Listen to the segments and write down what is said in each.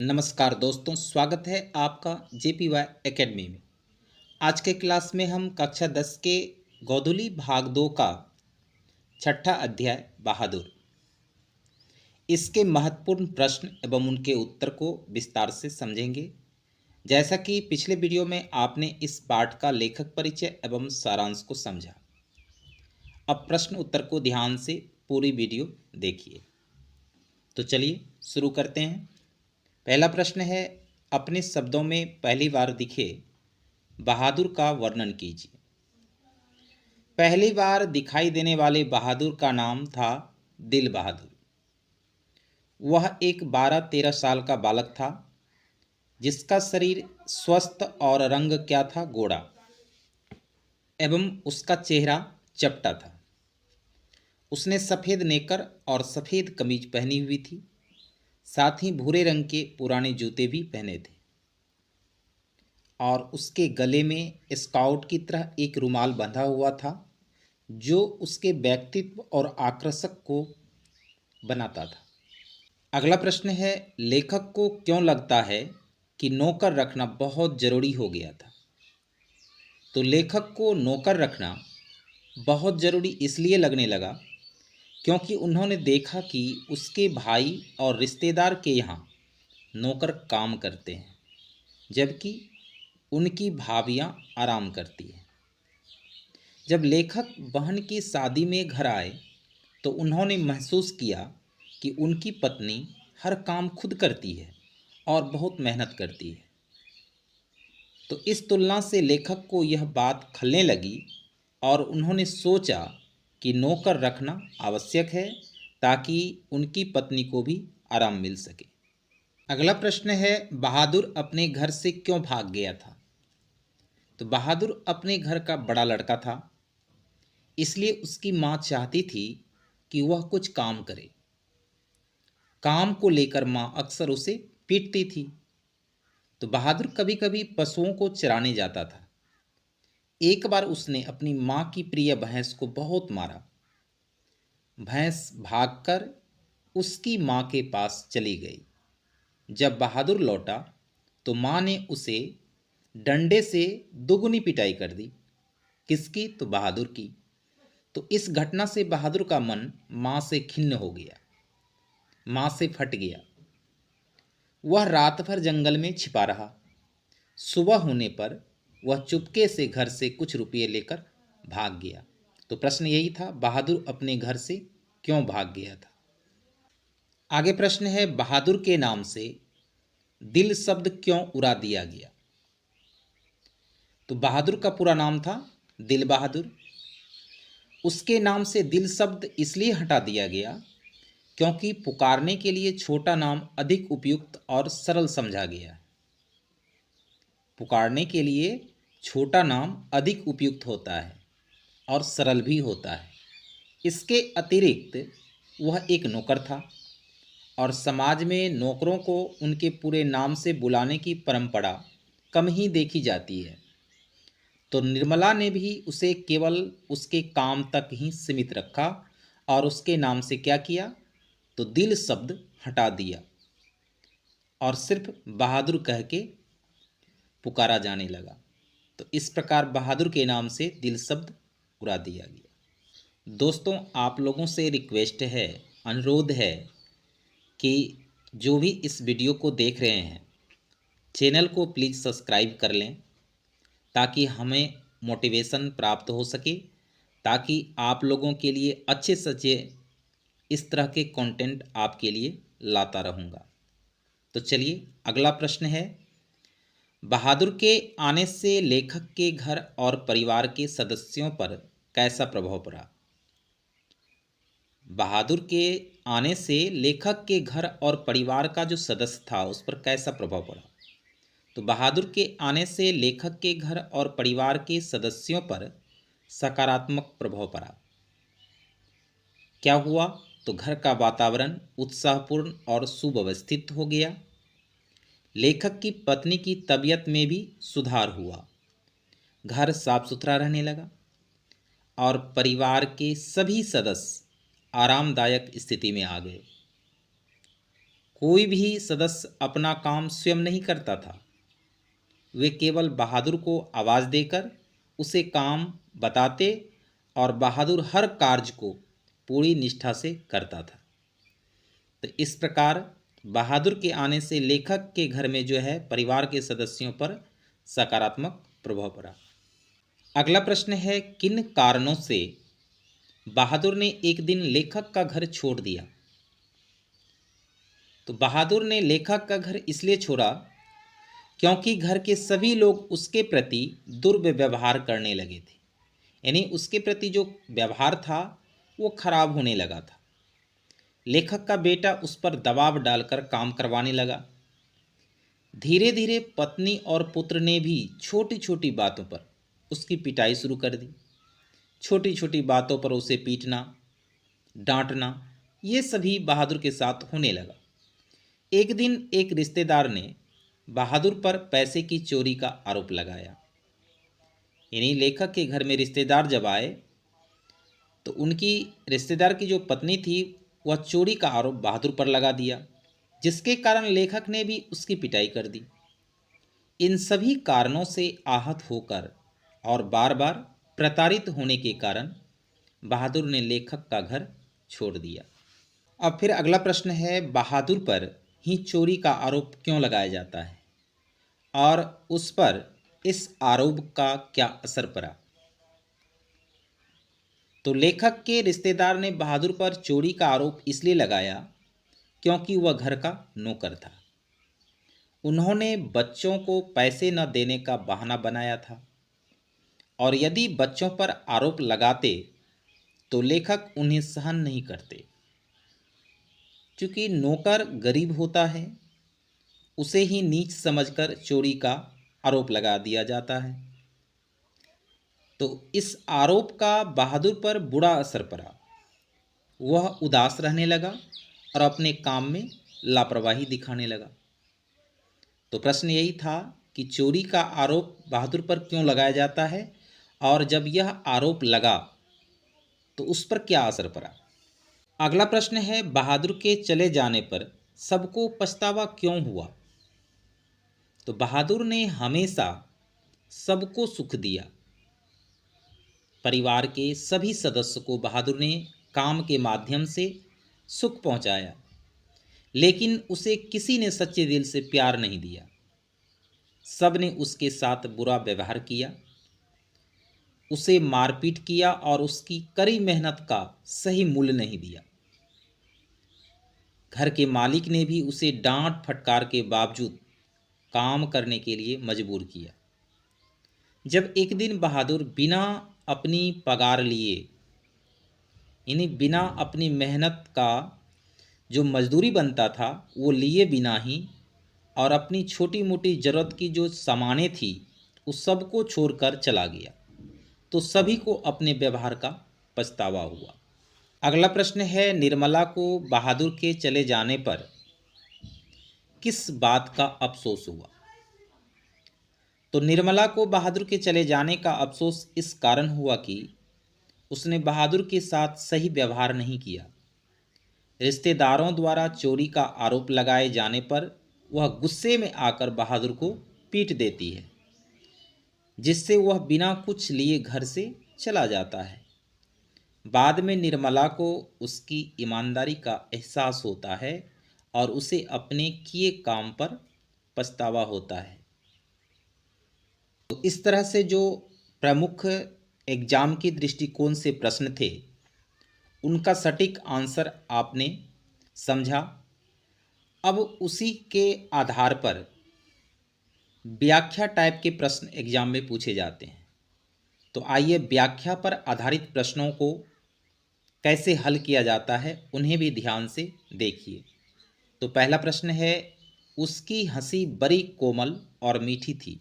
नमस्कार दोस्तों, स्वागत है आपका JPY एकेडमी में। आज के क्लास में हम कक्षा 10 के गोधुली भाग 2 का छठा अध्याय बहादुर, इसके महत्वपूर्ण प्रश्न एवं उनके उत्तर को विस्तार से समझेंगे। जैसा कि पिछले वीडियो में आपने इस पाठ का लेखक परिचय एवं सारांश को समझा, अब प्रश्न उत्तर को ध्यान से पूरी वीडियो देखिए। तो चलिए शुरू करते हैं। पहला प्रश्न है, अपने शब्दों में पहली बार दिखे बहादुर का वर्णन कीजिए। पहली बार दिखाई देने वाले बहादुर का नाम था दिल बहादुर। वह एक 12-13 साल का बालक था, जिसका शरीर स्वस्थ और रंग क्या था, गोरा, एवं उसका चेहरा चपटा था। उसने सफ़ेद नेकर और सफ़ेद कमीज पहनी हुई थी, साथ ही भूरे रंग के पुराने जूते भी पहने थे और उसके गले में स्काउट की तरह एक रुमाल बंधा हुआ था, जो उसके व्यक्तित्व और आकर्षक को बनाता था। अगला प्रश्न है, लेखक को क्यों लगता है कि नौकर रखना बहुत ज़रूरी हो गया था? तो लेखक को नौकर रखना बहुत ज़रूरी इसलिए लगने लगा क्योंकि उन्होंने देखा कि उसके भाई और रिश्तेदार के यहाँ नौकर काम करते हैं, जबकि उनकी भाभियाँ आराम करती हैं। जब लेखक बहन की शादी में घर आए तो उन्होंने महसूस किया कि उनकी पत्नी हर काम खुद करती है और बहुत मेहनत करती है। तो इस तुलना से लेखक को यह बात खलने लगी और उन्होंने सोचा कि नौकर रखना आवश्यक है ताकि उनकी पत्नी को भी आराम मिल सके। अगला प्रश्न है, बहादुर अपने घर से क्यों भाग गया था? तो बहादुर अपने घर का बड़ा लड़का था, इसलिए उसकी माँ चाहती थी कि वह कुछ काम करे। काम को लेकर माँ अक्सर उसे पीटती थी। तो बहादुर कभी कभी पशुओं को चराने जाता था। एक बार उसने अपनी माँ की प्रिय भैंस को बहुत मारा। भैंस भागकर उसकी माँ के पास चली गई। जब बहादुर लौटा तो माँ ने उसे डंडे से दुगनी पिटाई कर दी। किसकी? तो बहादुर की। तो इस घटना से बहादुर का मन माँ से खिन्न हो गया, माँ से फट गया। वह रात भर जंगल में छिपा रहा। सुबह होने पर वह चुपके से घर से कुछ रुपये लेकर भाग गया। तो प्रश्न यही था, बहादुर अपने घर से क्यों भाग गया था? आगे प्रश्न है, बहादुर के नाम से दिल शब्द क्यों उड़ा दिया गया? तो बहादुर का पूरा नाम था दिल बहादुर। उसके नाम से दिल शब्द इसलिए हटा दिया गया क्योंकि पुकारने के लिए छोटा नाम अधिक उपयुक्त और सरल समझा गया। पुकारने के लिए छोटा नाम अधिक उपयुक्त होता है और सरल भी होता है। इसके अतिरिक्त वह एक नौकर था और समाज में नौकरों को उनके पूरे नाम से बुलाने की परंपरा कम ही देखी जाती है। तो निर्मला ने भी उसे केवल उसके काम तक ही सीमित रखा और उसके नाम से क्या किया? तो दिल शब्द हटा दिया और सिर्फ बहादुर कह के पुकारा जाने लगा। तो इस प्रकार बहादुर के नाम से दिल शब्द उड़ा दिया गया। दोस्तों, आप लोगों से रिक्वेस्ट है, अनुरोध है कि जो भी इस वीडियो को देख रहे हैं, चैनल को प्लीज़ सब्सक्राइब कर लें ताकि हमें मोटिवेशन प्राप्त हो सके, ताकि आप लोगों के लिए अच्छे से अच्छे इस तरह के कंटेंट आपके लिए लाता रहूँगा। तो चलिए अगला प्रश्न है, बहादुर के आने से लेखक के घर और परिवार के सदस्यों पर कैसा प्रभाव पड़ा? बहादुर के आने से लेखक के घर और परिवार का जो सदस्य था उस पर कैसा प्रभाव पड़ा? तो बहादुर के आने से लेखक के घर और परिवार के सदस्यों पर सकारात्मक प्रभाव पड़ा। क्या हुआ? तो घर का वातावरण उत्साहपूर्ण और सुव्यवस्थित हो गया। लेखक की पत्नी की तबीयत में भी सुधार हुआ। घर साफ सुथरा रहने लगा और परिवार के सभी सदस्य आरामदायक स्थिति में आ गए। कोई भी सदस्य अपना काम स्वयं नहीं करता था। वे केवल बहादुर को आवाज़ देकर उसे काम बताते और बहादुर हर कार्य को पूरी निष्ठा से करता था। तो इस प्रकार बहादुर के आने से लेखक के घर में जो है परिवार के सदस्यों पर सकारात्मक प्रभाव पड़ा। अगला प्रश्न है, किन कारणों से बहादुर ने एक दिन लेखक का घर छोड़ दिया? तो बहादुर ने लेखक का घर इसलिए छोड़ा क्योंकि घर के सभी लोग उसके प्रति दुर्व्यवहार करने लगे थे। यानी उसके प्रति जो व्यवहार था वो खराब होने लगा था। लेखक का बेटा उस पर दबाव डालकर काम करवाने लगा। धीरे धीरे पत्नी और पुत्र ने भी छोटी छोटी बातों पर उसकी पिटाई शुरू कर दी। छोटी छोटी बातों पर उसे पीटना, डांटना, ये सभी बहादुर के साथ होने लगा। एक दिन एक रिश्तेदार ने बहादुर पर पैसे की चोरी का आरोप लगाया। यानी लेखक के घर में रिश्तेदार जब आए तो उनकी रिश्तेदार की जो पत्नी थी वह चोरी का आरोप बहादुर पर लगा दिया, जिसके कारण लेखक ने भी उसकी पिटाई कर दी। इन सभी कारणों से आहत होकर और बार बार प्रताड़ित होने के कारण बहादुर ने लेखक का घर छोड़ दिया। अब फिर अगला प्रश्न है, बहादुर पर ही चोरी का आरोप क्यों लगाया जाता है और उस पर इस आरोप का क्या असर पड़ा? तो लेखक के रिश्तेदार ने बहादुर पर चोरी का आरोप इसलिए लगाया क्योंकि वह घर का नौकर था। उन्होंने बच्चों को पैसे न देने का बहाना बनाया था और यदि बच्चों पर आरोप लगाते तो लेखक उन्हें सहन नहीं करते। क्योंकि नौकर गरीब होता है, उसे ही नीच समझकर चोरी का आरोप लगा दिया जाता है। तो इस आरोप का बहादुर पर बुरा असर पड़ा। वह उदास रहने लगा और अपने काम में लापरवाही दिखाने लगा। तो प्रश्न यही था कि चोरी का आरोप बहादुर पर क्यों लगाया जाता है और जब यह आरोप लगा तो उस पर क्या असर पड़ा। अगला प्रश्न है, बहादुर के चले जाने पर सबको पछतावा क्यों हुआ? तो बहादुर ने हमेशा सबको सुख दिया। परिवार के सभी सदस्य को बहादुर ने काम के माध्यम से सुख पहुंचाया, लेकिन उसे किसी ने सच्चे दिल से प्यार नहीं दिया। सब ने उसके साथ बुरा व्यवहार किया, उसे मारपीट किया और उसकी कड़ी मेहनत का सही मूल्य नहीं दिया। घर के मालिक ने भी उसे डांट फटकार के बावजूद काम करने के लिए मजबूर किया। जब एक दिन बहादुर बिना अपनी पगार लिए, यानी बिना अपनी मेहनत का जो मजदूरी बनता था वो लिए बिना ही और अपनी छोटी मोटी ज़रूरत की जो सामानें थी उस सब को छोड़कर चला गया, तो सभी को अपने व्यवहार का पछतावा हुआ। अगला प्रश्न है, निर्मला को बहादुर के चले जाने पर किस बात का अफसोस हुआ? तो निर्मला को बहादुर के चले जाने का अफसोस इस कारण हुआ कि उसने बहादुर के साथ सही व्यवहार नहीं किया। रिश्तेदारों द्वारा चोरी का आरोप लगाए जाने पर वह गुस्से में आकर बहादुर को पीट देती है, जिससे वह बिना कुछ लिए घर से चला जाता है। बाद में निर्मला को उसकी ईमानदारी का एहसास होता है और उसे अपने किए काम पर पछतावा होता है। तो इस तरह से जो प्रमुख एग्जाम के दृष्टिकोण से प्रश्न थे उनका सटीक आंसर आपने समझा। अब उसी के आधार पर व्याख्या टाइप के प्रश्न एग्जाम में पूछे जाते हैं। तो आइए व्याख्या पर आधारित प्रश्नों को कैसे हल किया जाता है उन्हें भी ध्यान से देखिए। तो पहला प्रश्न है, उसकी हंसी बड़ी कोमल और मीठी थी,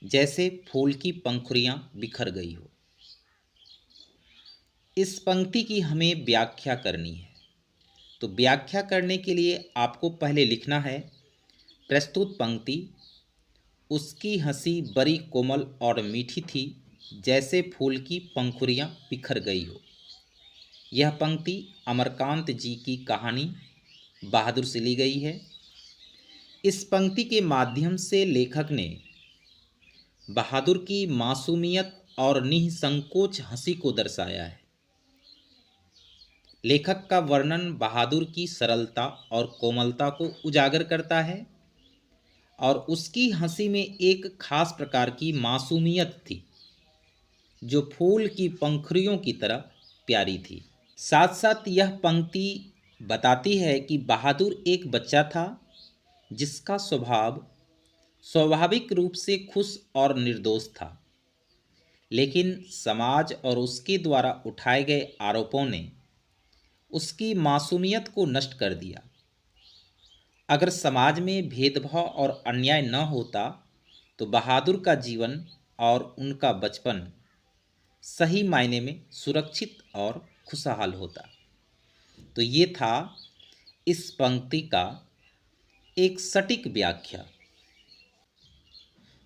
जैसे फूल की पंखुड़ियां बिखर गई हो। इस पंक्ति की हमें व्याख्या करनी है। तो व्याख्या करने के लिए आपको पहले लिखना है, प्रस्तुत पंक्ति उसकी हंसी बड़ी कोमल और मीठी थी, जैसे फूल की पंखुड़ियां बिखर गई हो। यह पंक्ति अमरकांत जी की कहानी बहादुर से ली गई है। इस पंक्ति के माध्यम से लेखक ने बहादुर की मासूमियत और निःसंकोच हंसी को दर्शाया है। लेखक का वर्णन बहादुर की सरलता और कोमलता को उजागर करता है और उसकी हंसी में एक खास प्रकार की मासूमियत थी जो फूल की पंखुड़ियों की तरह प्यारी थी। साथ साथ यह पंक्ति बताती है कि बहादुर एक बच्चा था जिसका स्वभाव स्वाभाविक रूप से खुश और निर्दोष था, लेकिन समाज और उसके द्वारा उठाए गए आरोपों ने उसकी मासूमियत को नष्ट कर दिया। अगर समाज में भेदभाव और अन्याय न होता तो बहादुर का जीवन और उनका बचपन सही मायने में सुरक्षित और खुशहाल होता। तो ये था इस पंक्ति का एक सटीक व्याख्या।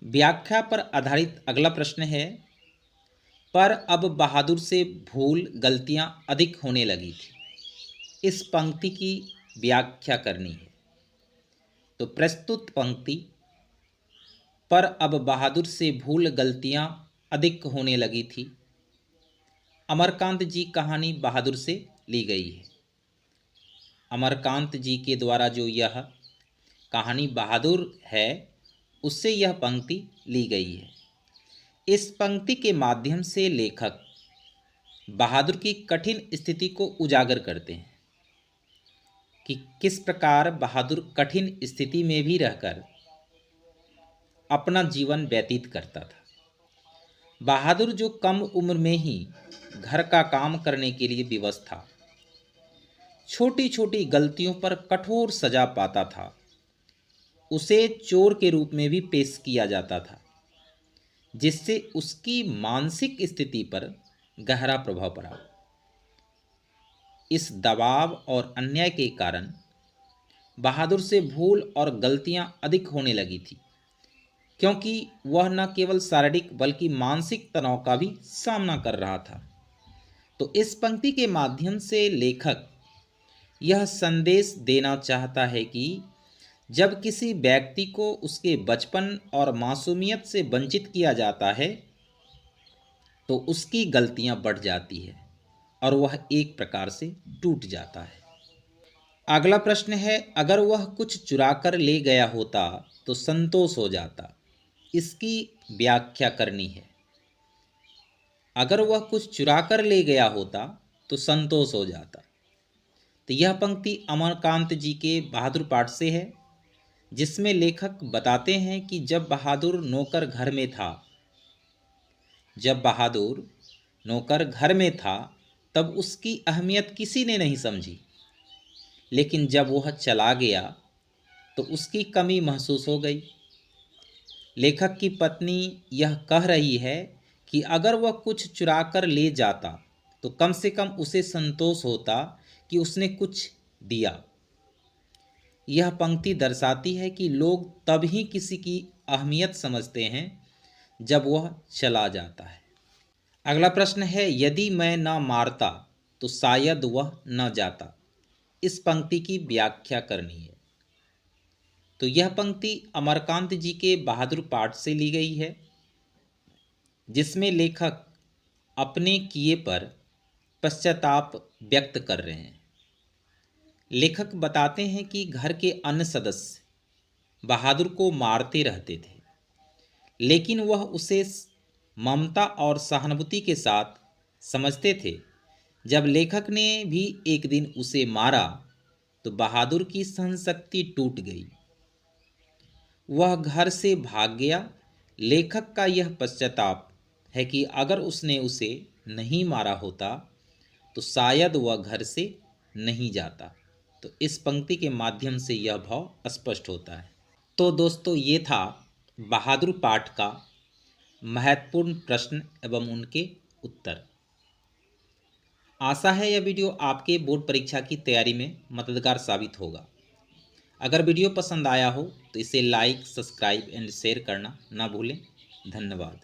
व्याख्या पर आधारित अगला प्रश्न है, पर अब बहादुर से भूल गलतियां अधिक होने लगी थी। इस पंक्ति की व्याख्या करनी है। तो प्रस्तुत पंक्ति पर अब बहादुर से भूल गलतियां अधिक होने लगी थी अमरकांत जी कहानी बहादुर से ली गई है। अमरकांत जी के द्वारा जो यह कहानी बहादुर है उससे यह पंक्ति ली गई है। इस पंक्ति के माध्यम से लेखक बहादुर की कठिन स्थिति को उजागर करते हैं कि किस प्रकार बहादुर कठिन स्थिति में भी रहकर अपना जीवन व्यतीत करता था। बहादुर जो कम उम्र में ही घर का काम करने के लिए विवश था, छोटी छोटी गलतियों पर कठोर सजा पाता था, उसे चोर के रूप में भी पेश किया जाता था, जिससे उसकी मानसिक स्थिति पर गहरा प्रभाव पड़ा। इस दबाव और अन्याय के कारण बहादुर से भूल और गलतियां अधिक होने लगी थी, क्योंकि वह न केवल शारीरिक बल्कि मानसिक तनाव का भी सामना कर रहा था। तो इस पंक्ति के माध्यम से लेखक यह संदेश देना चाहता है कि जब किसी व्यक्ति को उसके बचपन और मासूमियत से वंचित किया जाता है तो उसकी गलतियां बढ़ जाती है और वह एक प्रकार से टूट जाता है। अगला प्रश्न है, अगर वह कुछ चुरा कर ले गया होता तो संतोष हो जाता। इसकी व्याख्या करनी है। अगर वह कुछ चुरा कर ले गया होता तो संतोष हो जाता। तो यह पंक्ति अमरकांत जी के बहादुर पाठ से है, जिसमें लेखक बताते हैं कि जब बहादुर नौकर घर में था तब उसकी अहमियत किसी ने नहीं समझी, लेकिन जब वह चला गया तो उसकी कमी महसूस हो गई। लेखक की पत्नी यह कह रही है कि अगर वह कुछ चुरा कर ले जाता तो कम से कम उसे संतोष होता कि उसने कुछ दिया। यह पंक्ति दर्शाती है कि लोग तब ही किसी की अहमियत समझते हैं जब वह चला जाता है। अगला प्रश्न है, यदि मैं न मारता तो शायद वह न जाता। इस पंक्ति की व्याख्या करनी है। तो यह पंक्ति अमरकांत जी के बहादुर पाठ से ली गई है, जिसमें लेखक अपने किए पर पश्चाताप व्यक्त कर रहे हैं। लेखक बताते हैं कि घर के अन्य सदस्य बहादुर को मारते रहते थे, लेकिन वह उसे ममता और सहानुभूति के साथ समझते थे। जब लेखक ने भी एक दिन उसे मारा तो बहादुर की सहनशक्ति टूट गई, वह घर से भाग गया। लेखक का यह पश्चाताप है कि अगर उसने उसे नहीं मारा होता तो शायद वह घर से नहीं जाता। तो इस पंक्ति के माध्यम से यह भाव स्पष्ट होता है। तो दोस्तों, ये था बहादुर पाठ का महत्वपूर्ण प्रश्न एवं उनके उत्तर। आशा है यह वीडियो आपके बोर्ड परीक्षा की तैयारी में मददगार साबित होगा। अगर वीडियो पसंद आया हो तो इसे लाइक, सब्सक्राइब एंड शेयर करना ना भूलें। धन्यवाद।